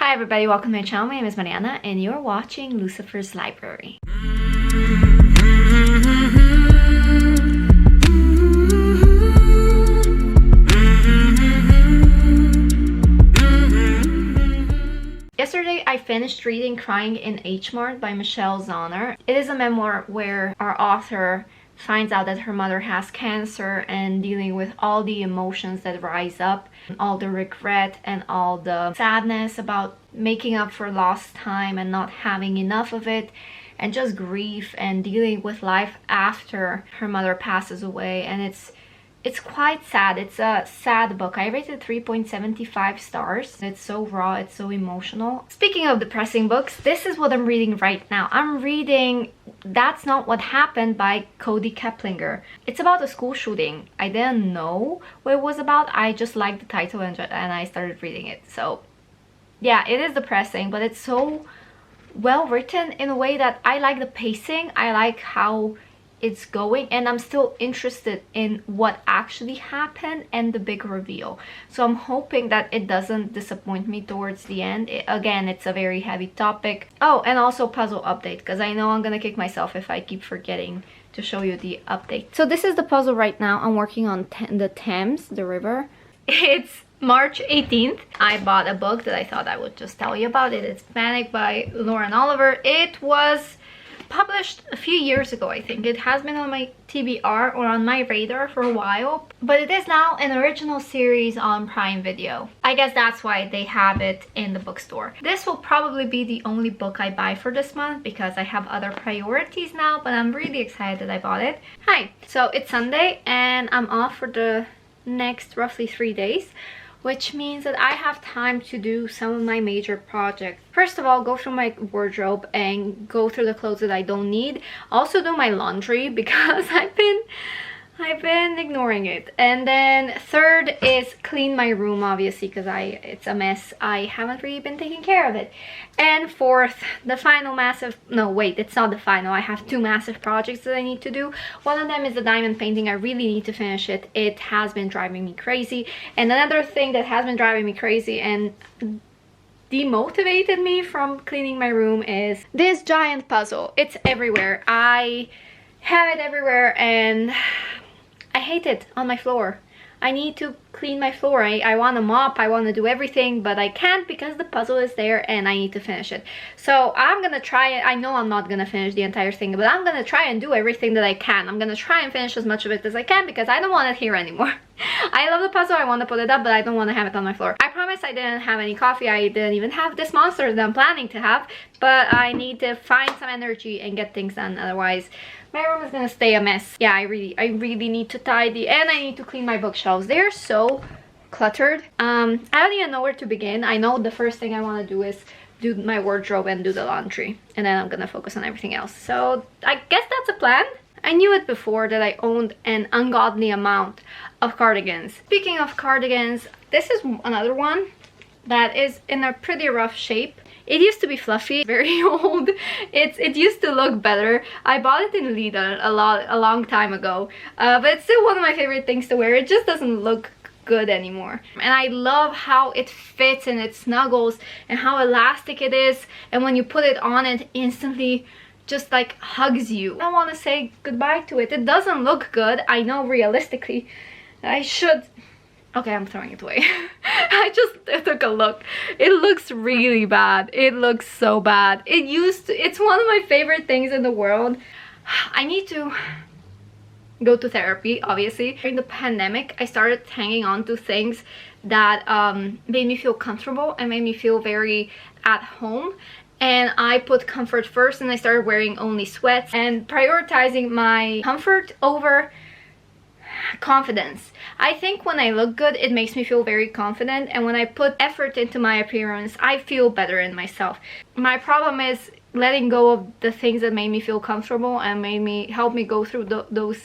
Hi everybody, welcome to my channel. My name is Mariana and you're watching Lucifer's Library. Yesterday I finished reading Crying in H Mart by Michelle Zauner. It is a memoir where our author finds out that her mother has cancer and dealing with all the emotions that rise up, all the regret and all the sadness about making up for lost time and not having enough of it, and just grief and dealing with life after her mother passes away. And it's quite sad. It's a sad book. I rated 3.75 stars. It's so raw, it's so emotional. Speaking of depressing books, this is what I'm reading right now. I'm reading That's Not What Happened by Cody Keplinger. It's about a school shooting. I didn't know what it was about. I just liked the title and I started reading it. So yeah, it is depressing, but it's so well written in a way that I like the pacing. I like how it's going, and I'm still interested in what actually happened and the big reveal. So I'm hoping that it doesn't disappoint me towards the end. Again, it's a very heavy topic. Oh, and also puzzle update, because I know I'm gonna kick myself if I keep forgetting to show you the update. So this is the puzzle right now. I'm working on the Thames, the river. It's March 18th. I bought a book that I thought I would just tell you about. It's Panic by Lauren Oliver. It was published a few years ago, I think. It has been on my TBR or on my radar for a while, but it is now an original series on Prime Video. I guess that's why they have it in the bookstore. This will probably be the only book I buy for this month because I have other priorities now, but I'm really excited that I bought it. Hi, so it's Sunday and I'm off for the next roughly 3 days, which means that I have time to do some of my major projects. First of all, go through my wardrobe and go through the clothes that I don't need. Also do my laundry because I've been ignoring it. And then third is clean my room, obviously, because it's a mess. I haven't really been taking care of it. And fourth, the final massive, no wait, it's not the final. I have two massive projects that I need to do. One of them is the diamond painting. I really need to finish it. It has been driving me crazy. And another thing that has been driving me crazy and demotivated me from cleaning my room is this giant puzzle. It's everywhere. I have it everywhere and I hate it on my floor. I need to clean my floor. I want to mop, I want to do everything, but I can't because the puzzle is there and I need to finish it. So I'm gonna try it. I know I'm not gonna finish the entire thing, but I'm gonna try and do everything that I can. I'm gonna try and finish as much of it as I can because I don't want it here anymore. I love the puzzle, I want to put it up, but I don't want to have it on my floor. I promise I didn't have any coffee. I didn't even have this monster that I'm planning to have, but I need to find some energy and get things done, otherwise my room is gonna stay a mess. Yeah, I really need to tidy, and I need to clean my bookshelves. They're so cluttered. I don't even know where to begin. I know the first thing I want to do is do my wardrobe and do the laundry, and then I'm gonna focus on everything else. So I guess that's a plan. I knew it before that I owned an ungodly amount of cardigans. Speaking of cardigans, this is another one that is in a pretty rough shape. It used to be fluffy, very old. It used to look better. I bought it in Lidl a long time ago, but it's still one of my favorite things to wear. It just doesn't look good anymore. And I love how it fits and it snuggles and how elastic it is. And when you put it on, it instantly just like hugs you. I want to say goodbye to it. It doesn't look good. I know realistically I should. Okay, I'm throwing it away. I just took a look. It looks really bad. It looks so bad. It's one of my favorite things in the world. I need to go to therapy, obviously. During the pandemic, I started hanging on to things that made me feel comfortable and made me feel very at home. And I put comfort first, and I started wearing only sweats and prioritizing my comfort over confidence. I think when I look good, it makes me feel very confident, and when I put effort into my appearance, I feel better in myself. My problem is letting go of the things that made me feel comfortable and help me go through those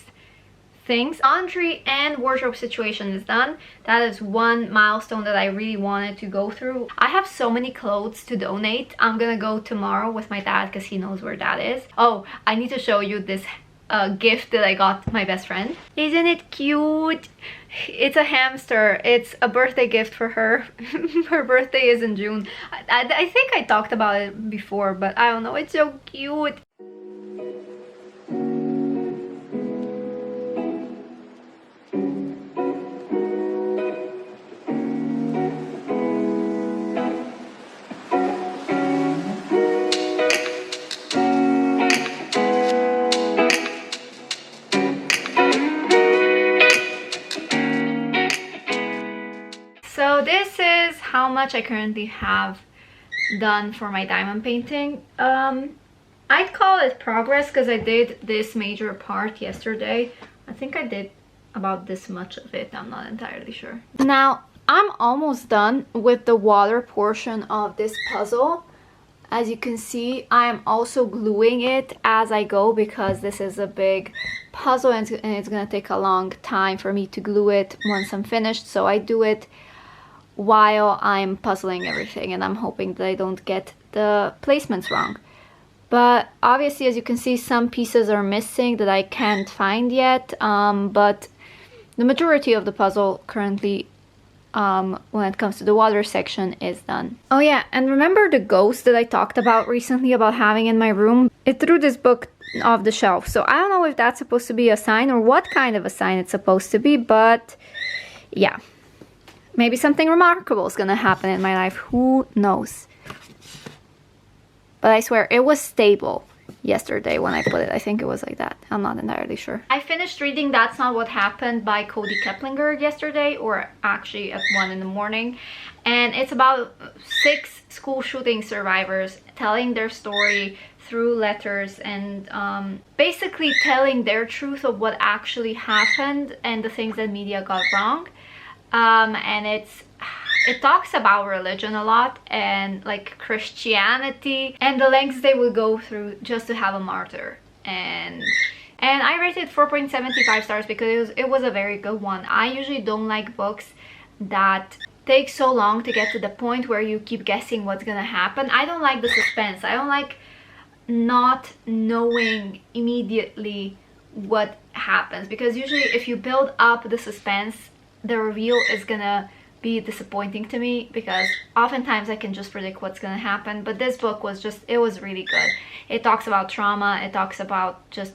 things. Laundry and wardrobe situation is done. That is one milestone that I really wanted to go through. I have so many clothes to donate. I'm gonna go tomorrow with my dad because he knows where that is. Oh, I need to show you this gift that I got my best friend. Isn't it cute? It's a hamster. It's a birthday gift for her. Her birthday is in June. I think I talked about it before, but I don't know. It's so cute. So this is how much I currently have done for my diamond painting. I'd call it progress because I did this major part yesterday. I think I did about this much of it. I'm not entirely sure. Now I'm almost done with the water portion of this puzzle. As you can see, I am also gluing it as I go because this is a big puzzle and it's gonna take a long time for me to glue it once I'm finished. So I do it while I'm puzzling everything, and I'm hoping that I don't get the placements wrong. But obviously, as you can see, some pieces are missing that I can't find yet, but the majority of the puzzle currently, when it comes to the water section, is done. Oh yeah, and remember the ghost that I talked about recently about having in my room? It threw this book off the shelf, so I don't know if that's supposed to be a sign or what kind of a sign it's supposed to be, but yeah. Maybe something remarkable is gonna happen in my life, who knows? But I swear, it was stable yesterday when I put it. I think it was like that. I'm not entirely sure. I finished reading That's Not What Happened by Cody Keplinger yesterday, or actually at 1 in the morning. And it's about 6 school shooting survivors telling their story through letters and basically telling their truth of what actually happened and the things that media got wrong. And it talks about religion a lot and like Christianity and the lengths they would go through just to have a martyr. And I rated 4.75 stars because it was a very good one. I usually don't like books that take so long to get to the point where you keep guessing what's gonna happen. I don't like the suspense. I don't like not knowing immediately what happens, because usually if you build up the suspense, the reveal is gonna be disappointing to me, because oftentimes I can just predict what's gonna happen. But this book was just, it was really good. It talks about trauma, it talks about just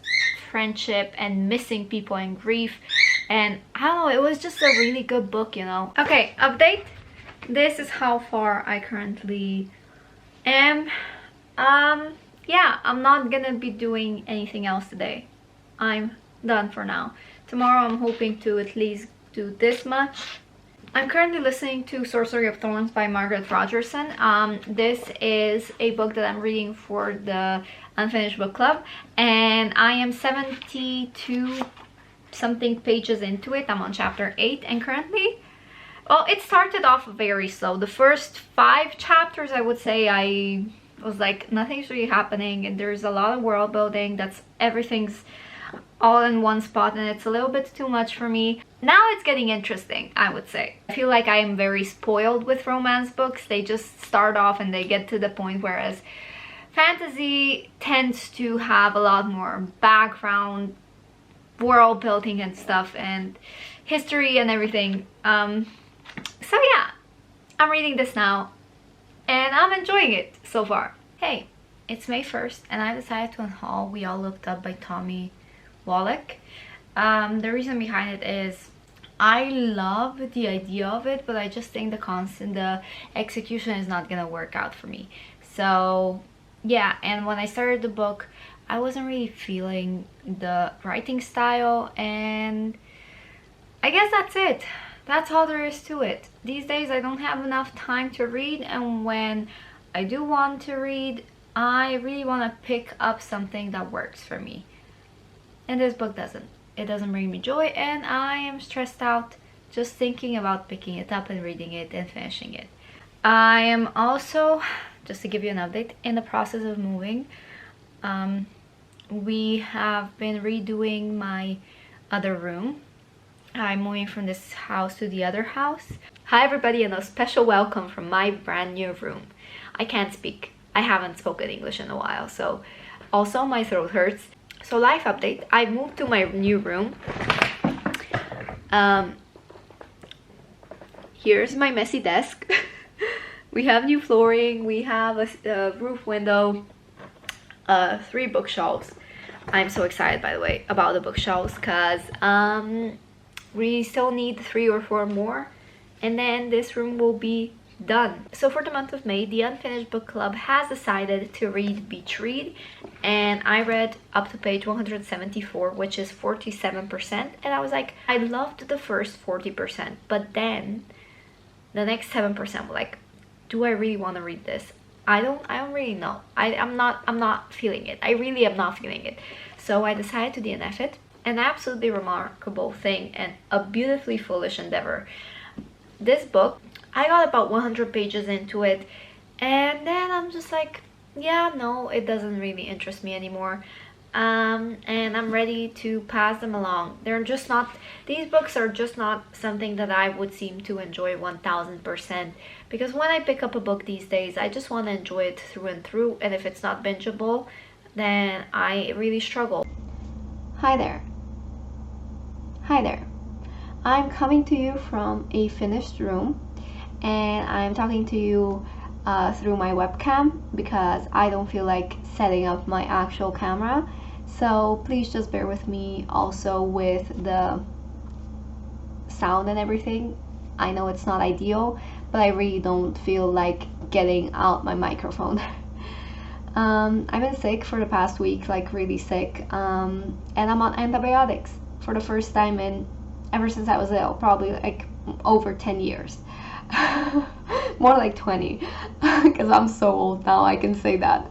friendship and missing people and grief, and I don't know, it was just a really good book, you know. Okay, update. This is how far I currently am. Yeah, I'm not gonna be doing anything else today. I'm done for now. Tomorrow I'm hoping to at least do this much. I'm currently listening to Sorcery of Thorns by Margaret Rogerson. This is a book that I'm reading for the Unfinished Book Club, and I am 72 something pages into it. I'm on chapter 8, and currently, well, it started off very slow. The first 5 chapters, I would say, I was like, nothing's really happening, and there's a lot of world building. Everything's all in one spot, and it's a little bit too much for me. Now it's getting interesting, I would say. I feel like I am very spoiled with romance books. They just start off and they get to the point, whereas fantasy tends to have a lot more background, world building and stuff, and history and everything. So yeah, I'm reading this now and I'm enjoying it so far. Hey, it's May 1st and I decided to unhaul We All Looked Up by Tommy Wallach. The reason behind it is I love the idea of it, but I just think the execution is not gonna work out for me. So yeah, and when I started the book, I wasn't really feeling the writing style, and I guess that's it. That's all there is to it. These days I don't have enough time to read, and when I do want to read, I really want to pick up something that works for me. And this book doesn't. It doesn't bring me joy, and I am stressed out just thinking about picking it up and reading it and finishing it. I am also, just to give you an update, in the process of moving. We have been redoing my other room. I'm moving from this house to the other house. Hi everybody, and a special welcome from my brand new room. I can't speak. I haven't spoken English in a while, so also my throat hurts. So life update, I moved to my new room. Here's my messy desk. We have new flooring, we have a roof window, 3 bookshelves. I'm so excited, by the way, about the bookshelves, because we still need 3 or 4 more, and then this room will be done. So for the month of May, the Unfinished Book Club has decided to read Beach Read, and I read up to page 174, which is 47%, and I was like, I loved the first 40%, but then the next 7% were like, do I really want to read this? I don't really know. I'm not feeling it. I really am not feeling it. So I decided to DNF it. An absolutely remarkable thing and a beautifully foolish endeavor. This book, I got about 100 pages into it, and then I'm just like, yeah, no, it doesn't really interest me anymore. And I'm ready to pass them along. They're just not, these books are just not something that I would seem to enjoy 1000%, because when I pick up a book these days, I just want to enjoy it through and through, and if it's not bingeable, then I really struggle. Hi there. Hi there. I'm coming to you from a finished room, and I'm talking to you through my webcam because I don't feel like setting up my actual camera. So please just bear with me also with the sound and everything. I know it's not ideal, but I really don't feel like getting out my microphone. I've been sick for the past week, like really sick, and I'm on antibiotics for the first time in ever since I was ill, probably like over 10 years. More like 20, because I'm so old now, I can say that.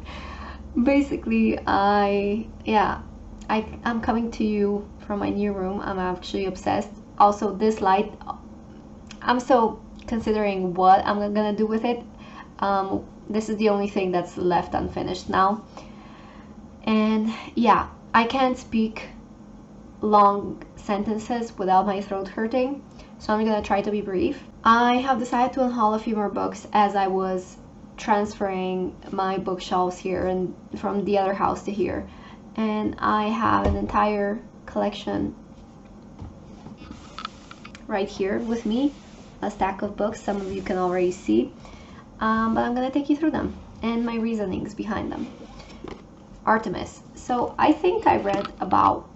Basically, I'm coming to you from my new room. I'm actually obsessed. Also, this light, I'm still considering what I'm gonna do with it. This is the only thing that's left unfinished now. And yeah, I can't speak long sentences without my throat hurting, so I'm gonna try to be brief. I have decided to unhaul a few more books as I was transferring my bookshelves here and from the other house to here, and I have an entire collection right here with me, a stack of books. Some of you can already see, but I'm gonna take you through them and my reasonings behind them. Artemis. So I think I read about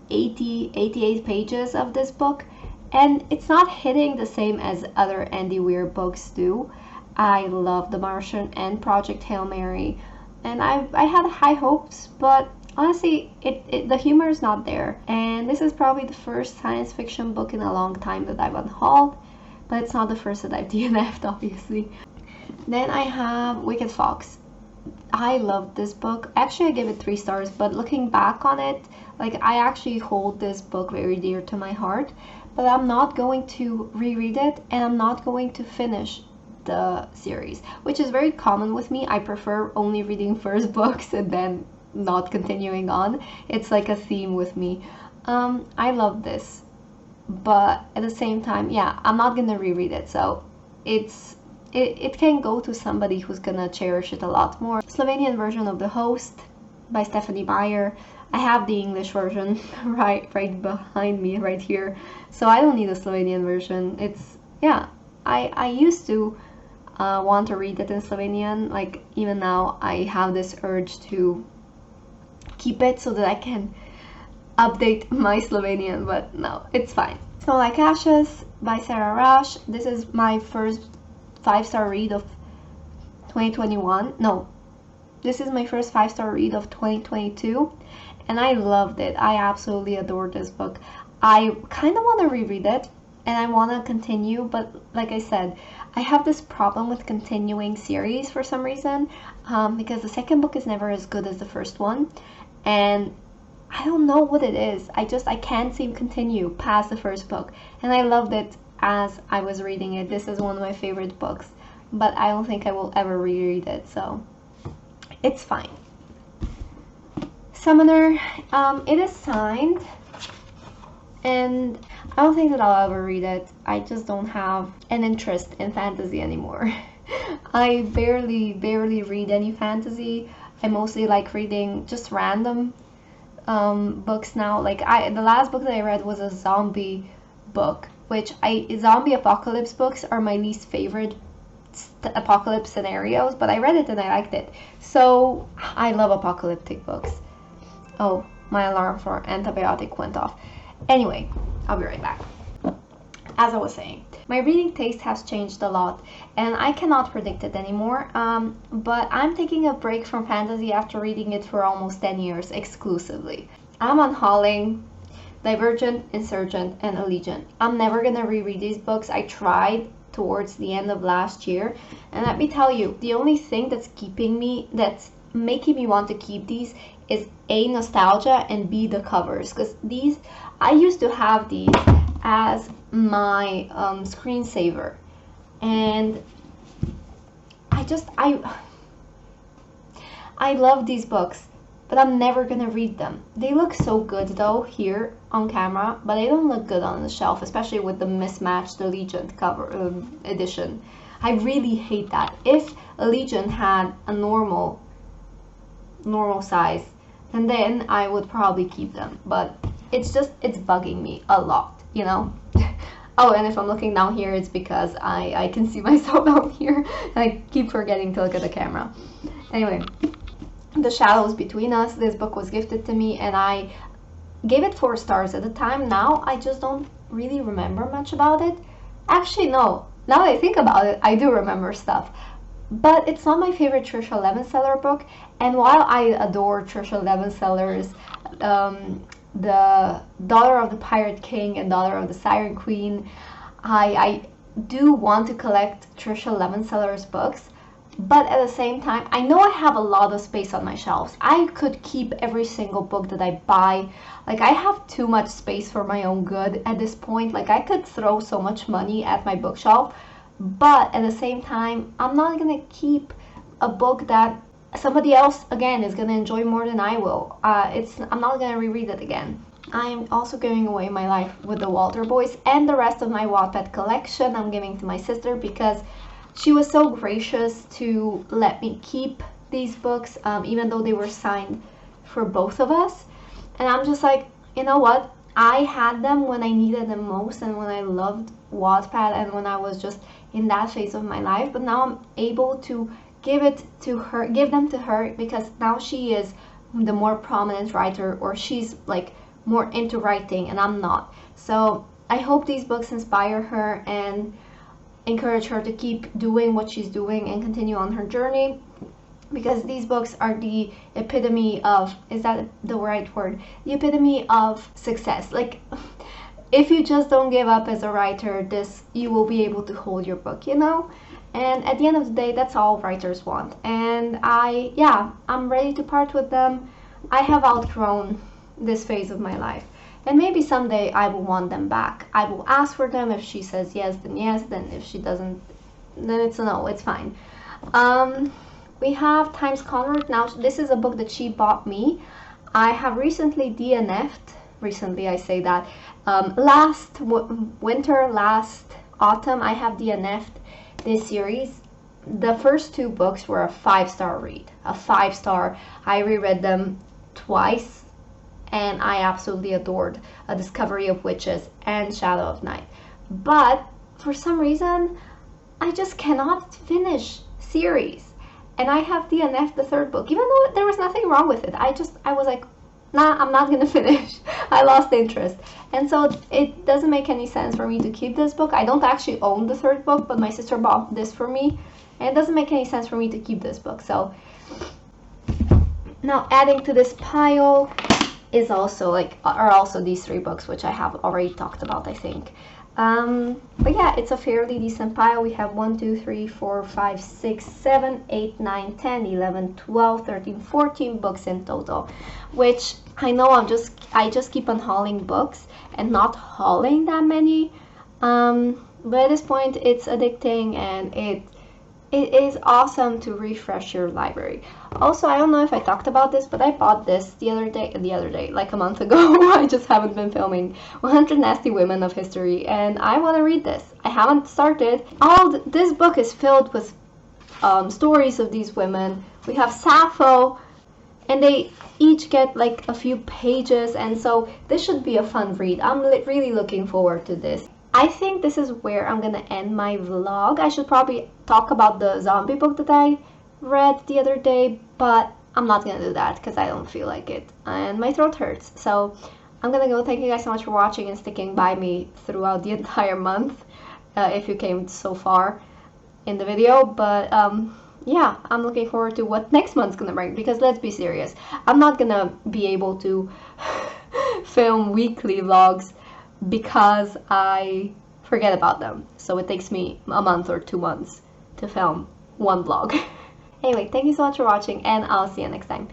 88 pages of this book, and it's not hitting the same as other Andy Weir books do. I love The Martian and Project Hail Mary, and I had high hopes, but honestly, the humor is not there. And this is probably the first science fiction book in a long time that I've unhauled, but it's not the first that I've DNF'd, obviously. Then I have Wicked Fox. I loved this book. Actually, I gave it 3 stars, but looking back on it, like, I actually hold this book very dear to my heart, but I'm not going to reread it, and I'm not going to finish the series, which is very common with me. I prefer only reading first books and then not continuing on. It's like a theme with me. I love this, but at the same time, yeah, I'm not gonna reread it, so it can go to somebody who's gonna cherish it a lot more. Slovenian version of The Host by Stephanie Meyer. I have the English version right behind me, right here, so I don't need a Slovenian version. It's, yeah, I used to want to read it in Slovenian. Like, even now I have this urge to keep it so that I can update my Slovenian, but no, it's fine. Small Like Ashes by Sarah Rush. This is my first 5-star read of 2021. No, this is my first 5-star read of 2022, and I loved it. I absolutely adored this book. I kind of want to reread it, and I want to continue, but like I said, I have this problem with continuing series for some reason, because the second book is never as good as the first one, and I don't know what it is. I can't seem to continue past the first book, and I loved it as I was reading it. This is one of my favorite books, but I don't think I will ever reread it, so it's fine. Summoner, it is signed, and I don't think that I'll ever read it. I just don't have an interest in fantasy anymore. I barely read any fantasy. I mostly like reading just random books now. Like the last book that I read was a zombie book, which zombie apocalypse books are my least favorite apocalypse scenarios, but I read it and I liked it. So I love apocalyptic books. Oh, my alarm for antibiotic went off. Anyway, I'll be right back. As I was saying, my reading taste has changed a lot and I cannot predict it anymore, but I'm taking a break from fantasy after reading it for almost 10 years exclusively. I'm unhauling Divergent, Insurgent, and Allegiant. I'm never gonna reread these books. I tried towards the end of last year, and let me tell you, the only thing that's making me want to keep these is A, nostalgia, and B, the covers, because these, I used to have these as my screensaver, and I love these books, but I'm never gonna read them. They look so good though here on camera, but they don't look good on the shelf, especially with the mismatched Allegiant cover edition. I really hate that. If Allegiant had a normal size, and then I would probably keep them, but it's bugging me a lot, you know. Oh, and if I'm looking down here, it's because I can see myself down here and I keep forgetting to look at the camera. Anyway, The Shadows Between Us, this book was gifted to me and I gave it 4 stars at the time. Now I just don't really remember much about it. Actually, no, now that I think about it, I do remember stuff. But it's not my favorite Trisha Levenseller book, and while I adore Trisha Levenseller's the Daughter of the Pirate King and Daughter of the Siren Queen, I do want to collect Trisha Levenseller's books, but at the same time, I know I have a lot of space on my shelves. I could keep every single book that I buy. Like, I have too much space for my own good at this point. Like, I could throw so much money at my bookshelf, but at the same time, I'm not gonna keep a book that somebody else, again, is gonna enjoy more than I will. I'm not gonna reread it again. I'm also giving away my life with the Walter Boys, and the rest of my Wattpad collection I'm giving to my sister because she was so gracious to let me keep these books, even though they were signed for both of us. And I'm just like, you know what? I had them when I needed them most and when I loved Wattpad and when I was just in that phase of my life. But now I'm able to give them to her because now she is the more prominent writer, or she's like more into writing and I'm not. So I hope these books inspire her and encourage her to keep doing what she's doing and continue on her journey, because these books are the epitome of, is that the right word? The epitome of success. Like, if you just don't give up as a writer, you will be able to hold your book, you know? And at the end of the day, that's all writers want. And I'm ready to part with them. I have outgrown this phase of my life. And maybe someday I will want them back. I will ask for them. If she says yes, then yes. Then if she doesn't, then it's a no. It's fine. We have Times Convert. Now, this is a book that she bought me. I have recently DNF'd. Recently, I say that. Last autumn, I have DNF'd this series. The first 2 books were a 5-star read. A 5-star. I reread them twice, and I absolutely adored A Discovery of Witches and Shadow of Night. But for some reason, I just cannot finish series. And I have DNF'd the 3rd book, even though there was nothing wrong with it. I was like, nah, I'm not gonna finish. I lost interest. And so it doesn't make any sense for me to keep this book. I don't actually own the 3rd book, but my sister bought this for me. And it doesn't make any sense for me to keep this book. So now adding to this pile are also these 3 books, which I have already talked about, I think. But yeah, it's a fairly decent pile. We have 1, 2, 3, 4, 5, 6, 7, 8, 9, 10, 11, 12, 13, 14 books in total, which I know I just keep on hauling books and not hauling that many. But at this point, it's addicting and it is awesome to refresh your library. Also, I don't know if I talked about this, but I bought this the other day, like a month ago. I just haven't been filming. 100 Nasty Women of History, and I want to read this. I haven't started. This book is filled with stories of these women. We have Sappho, and they each get like a few pages, and so this should be a fun read. I'm really looking forward to this. I think this is where I'm gonna end my vlog. I should probably talk about the zombie book that I read the other day, but I'm not gonna do that because I don't feel like it and my throat hurts. So I'm gonna go. Thank you guys so much for watching and sticking by me throughout the entire month, if you came so far in the video. But yeah, I'm looking forward to what next month's gonna bring, because let's be serious, I'm not gonna be able to film weekly vlogs because I forget about them. So it takes me a month or 2 months to film one vlog. Anyway, thank you so much for watching, and I'll see you next time.